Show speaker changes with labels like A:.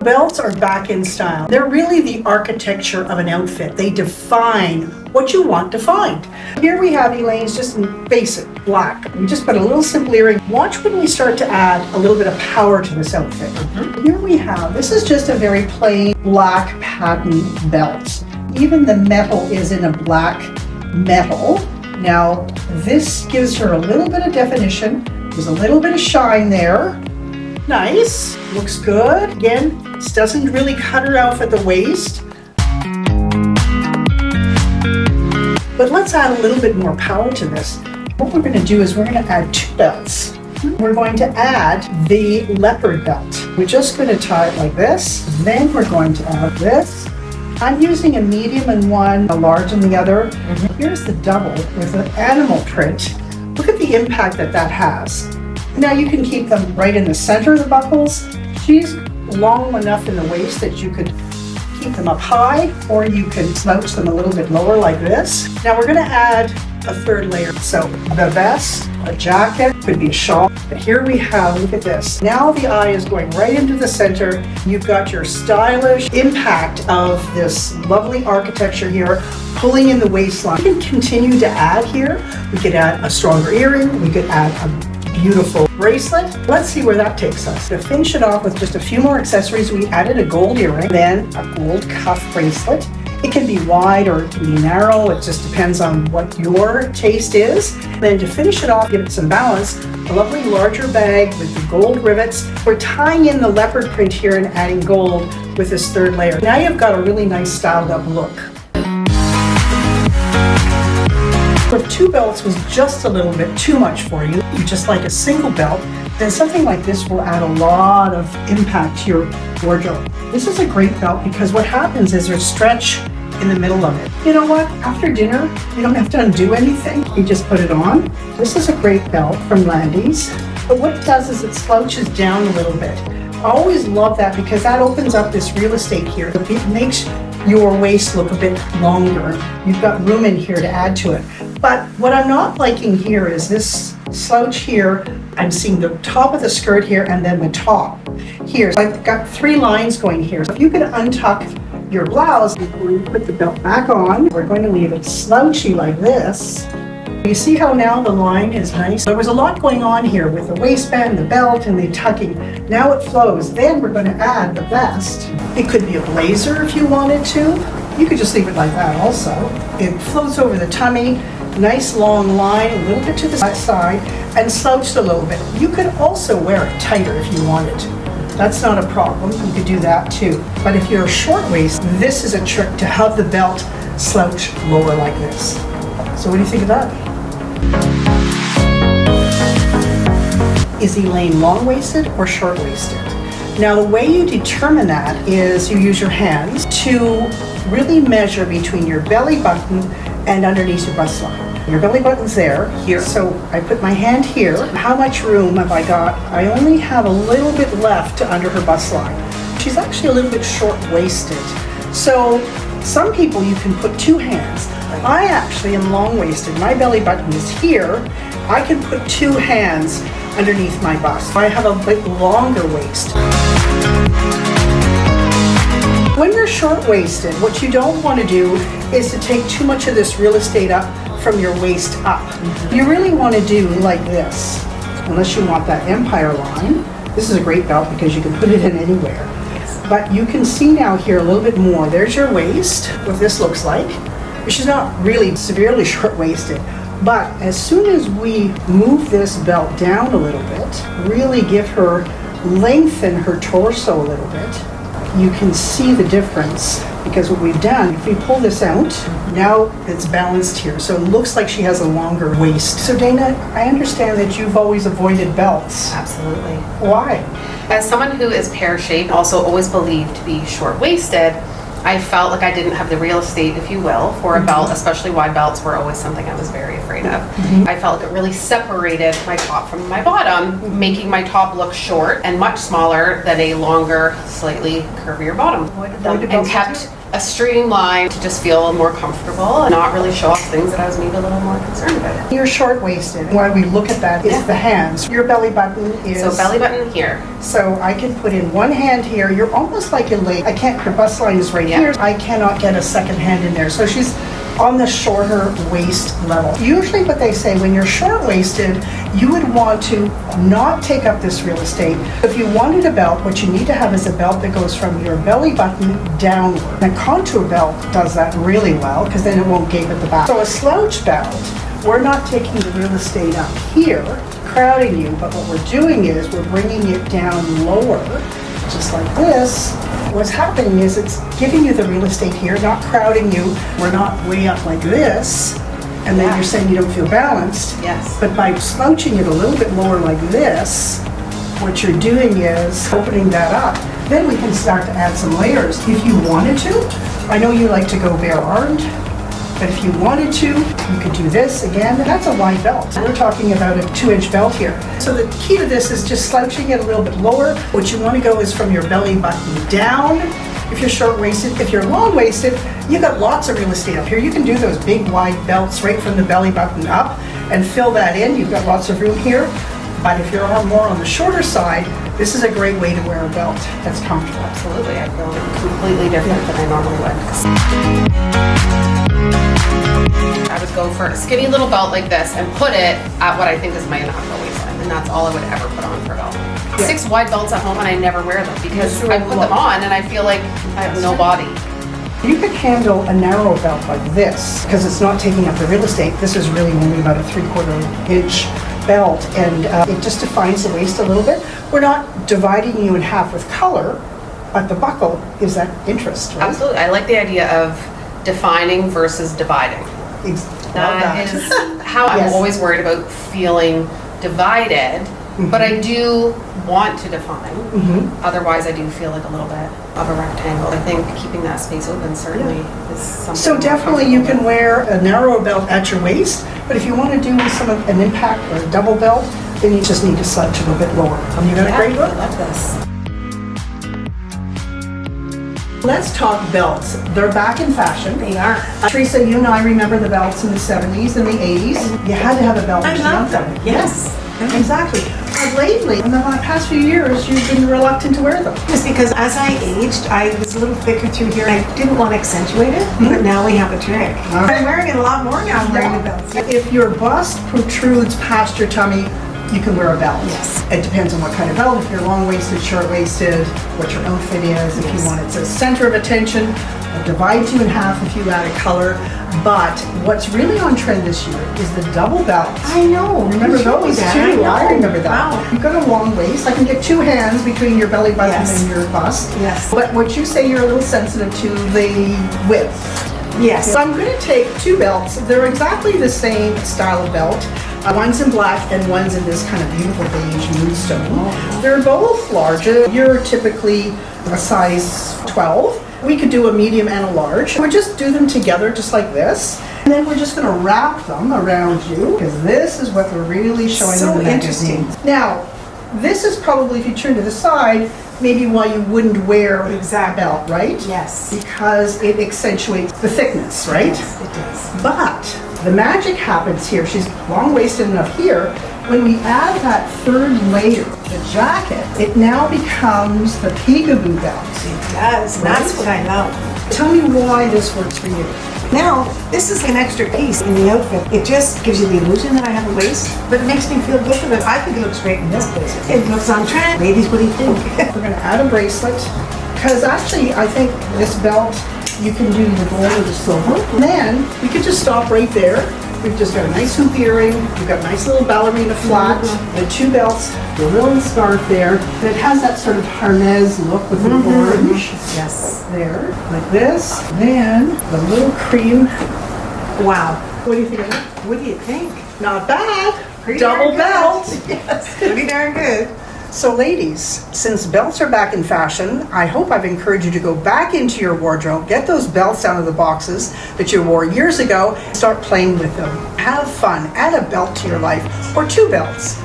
A: Belts are back in style. They're really the architecture of an outfit. They define what you want defined. Here we have Elaine's just in basic black. We just put a little simple earring. Watch when we start to add a little bit of power to this outfit. Here we have, this is just a very plain black pattern belt. Even the metal is in a black metal. Now, this gives her a little bit of definition. There's a little bit of shine there. Nice, looks good. Again, this doesn't really cut her off at the waist. But let's add a little bit more power to this. What we're going to do is we're going to add 2 belts. We're going to add the leopard belt. We're just going to tie it like this. Then we're going to add this. I'm using a medium in one, a large in the other. Here's the double with an animal print. Look at the impact that that has. Now you can keep them right in the center of the buckles. She's long enough in the waist that you could keep them up high, or you can slouch them a little bit lower like this. Now we're going to add a 3rd layer. So the vest, a jacket, could be a shawl. But here we have, look at this. Now the eye is going right into the center. You've got your stylish impact of this lovely architecture here, pulling in the waistline. We can continue to add here. We could add a stronger earring. We could add a beautiful bracelet. Let's see where that takes us. To finish it off with just a few more accessories, we added a gold earring, then a gold cuff bracelet. It can be wide or it can be narrow. It just depends on what your taste is. Then to finish it off, give it some balance, a lovely larger bag with the gold rivets. We're tying in the leopard print here and adding gold with this 3rd layer. Now you've got a really nice styled up look. If 2 belts was just a little bit too much for you, you just like a single belt, then something like this will add a lot of impact to your wardrobe. This is a great belt because what happens is there's stretch in the middle of it. You know what? After dinner, you don't have to undo anything. You just put it on. This is a great belt from Landy's. But what it does is it slouches down a little bit. I always love that because that opens up this real estate here. It makes your waist look a bit longer. You've got room in here to add to it. But what I'm not liking here is this slouch here. I'm seeing the top of the skirt here and then the top here. So I've got 3 lines going here. So if you could untuck your blouse, we're going to put the belt back on. We're going to leave it slouchy like this. You see how now the line is nice? There was a lot going on here with the waistband, the belt, and the tucking. Now it flows. Then we're going to add the vest. It could be a blazer if you wanted to. You could just leave it like that also. It floats over the tummy. Nice long line, a little bit to the side, and slouched a little bit. You could also wear it tighter if you wanted to. That's not a problem. You could do that too. But if you're a short waist, this is a trick to have the belt slouch lower like this. So what do you think of that? Is Elaine long-waisted or short-waisted? Now the way you determine that is you use your hands to really measure between your belly button and underneath your bust line. Your belly button's there, here. So I put my hand here. How much room have I got? I only have a little bit left to under her bust line. She's actually a little bit short-waisted. So some people you can put 2 hands. I actually am long-waisted. My belly button is here. I can put 2 hands underneath my bust. I have a bit longer waist. When you're short-waisted, what you don't want to do is to take too much of this real estate up from your waist up. You really want to do like this, unless you want that empire line. This is a great belt because you can put it in anywhere. But you can see now here a little bit more. There's your waist, what this looks like. She's not really severely short-waisted, but as soon as we move this belt down a little bit, really give her, lengthen her torso a little bit, you can see the difference. Because what we've done, if we pull this out, now it's balanced here. So it looks like she has a longer waist. So Dana, I understand that you've always avoided belts.
B: Absolutely.
A: Why?
B: As someone who is pear-shaped, also always believed to be short-waisted, I felt like I didn't have the real estate, if you will, for a belt, especially wide belts were always something I was very afraid of. I felt like it really separated my top from my bottom, making my top look short and much smaller than a longer, slightly curvier bottom. And a streamline to just feel more comfortable and not really show off things that I was maybe a little more concerned about.
A: You're short-waisted. Why we look at that is the hands. Your belly button is...
B: So belly button here.
A: So I can put in one hand here. You're almost like Elaine. I can't, her bust line is right here. I cannot get a second hand in there. So she's on the shorter waist level. Usually what they say, when you're short-waisted, you would want to not take up this real estate. If you wanted a belt, what you need to have is a belt that goes from your belly button downward. A contour belt does that really well because then it won't gape at the back. So a slouch belt, we're not taking the real estate up here, crowding you, but what we're doing is we're bringing it down lower, just like this. What's happening is it's giving you the real estate here, not crowding you. We're not way up like this, and then you're saying you don't feel balanced.
B: Yes.
A: But by slouching it a little bit lower like this, what you're doing is opening that up. Then we can start to add some layers. If you wanted to, I know you like to go bare-armed, but if you wanted to, you could do this again. That's a wide belt. We're talking about a 2-inch belt here. So the key to this is just slouching it a little bit lower. What you want to go is from your belly button down. If you're short-waisted, if you're long-waisted, you've got lots of real estate up here. You can do those big wide belts right from the belly button up and fill that in. You've got lots of room here. But if you're more on the shorter side, this is a great way to wear a belt that's comfortable.
B: Absolutely, I feel completely different than I normally would. I would go for a skinny little belt like this and put it at what I think is my natural waistline, and that's all I would ever put on for a belt.
A: Yeah.
B: 6 wide belts at home and I never wear them because I put them on and I feel like I have no body.
A: You could handle a narrow belt like this because it's not taking up the real estate. This is really only about a 3/4 inch belt, and it just defines the waist a little bit. We're not dividing you in half with color, but the buckle is that interest, right?
B: Absolutely, I like the idea of defining versus dividing. That is how I'm always worried about feeling divided, but I do want to define. Otherwise, I do feel like a little bit of a rectangle. I think keeping that space open certainly is something.
A: So definitely you can wear a narrow belt at your waist, but if you want to do an impact or a double belt, then you just need to slouch a little bit lower. You got a great look?
B: I love this.
A: Let's talk belts. They're back in fashion.
B: They are.
A: Teresa, you and I remember the belts in the 70s and the 80s. You had to have a belt.
C: I love them. Yes.
A: Exactly. But lately, in the past few years, you've been reluctant to wear them.
C: It's because as I aged, I was a little thicker through here. I didn't want to accentuate it, but now we have a trick. I'm wearing it a lot more now. I'm wearing the belts.
A: If your bust protrudes past your tummy, you can wear a belt.
C: Yes.
A: It depends on what kind of belt. If you're long-waisted, short-waisted, what your outfit is. If you want it to center of attention, it divides you in half if you add a color. But what's really on trend this year is the double belt.
C: I know.
A: Remember those too? I remember that.
C: Wow.
A: You've got a long waist. I can get 2 hands between your belly button
C: Yes.
A: and your bust.
C: Yes.
A: But what you say, you're a little sensitive to the width.
C: Yes.
A: So I'm going to take 2 belts. They're exactly the same style of belt. One's in black and one's in this kind of beautiful beige moonstone. They're both larger. You're typically a size 12. We could do a medium and a large. We'll just do them together just like this. And then we're just going to wrap them around you because this is what we're really showing
C: So
A: in the magazine.
C: interesting.
A: Now, this is probably, if you turn to the side, maybe why you wouldn't wear
C: Exactly.
A: a belt, right?
C: Yes.
A: Because it accentuates the thickness, right?
C: Yes, it does.
A: But the magic happens here. She's long-waisted enough here. When we add that 3rd layer, the jacket, it now becomes the Peekaboo belt.
C: It does. And that's what I love.
A: Tell me why this works for you.
C: Now, this is an extra piece in the outfit. It just gives you the illusion that I have a waist, but it makes me feel good with it. I think it looks great in this place. It looks on trend. Ladies, what do you think?
A: We're going to add a bracelet because actually I think this belt you can do the gold or the silver. And then we could just stop right there. We've just got a nice hoop earring. We've got a nice little ballerina flat, the 2 belts, the little scarf there. And it has that sort of harness look with the orange.
C: Yes.
A: There, like this. Then the little cream.
C: Wow.
A: What do you think of that?
C: What do you think?
A: Not bad.
C: Pretty
A: Double
C: darn good.
A: belt.
C: Yes. Pretty darn good.
A: So ladies, since belts are back in fashion, I hope I've encouraged you to go back into your wardrobe, get those belts out of the boxes that you wore years ago, start playing with them. Have fun, add a belt to your life, or 2 belts.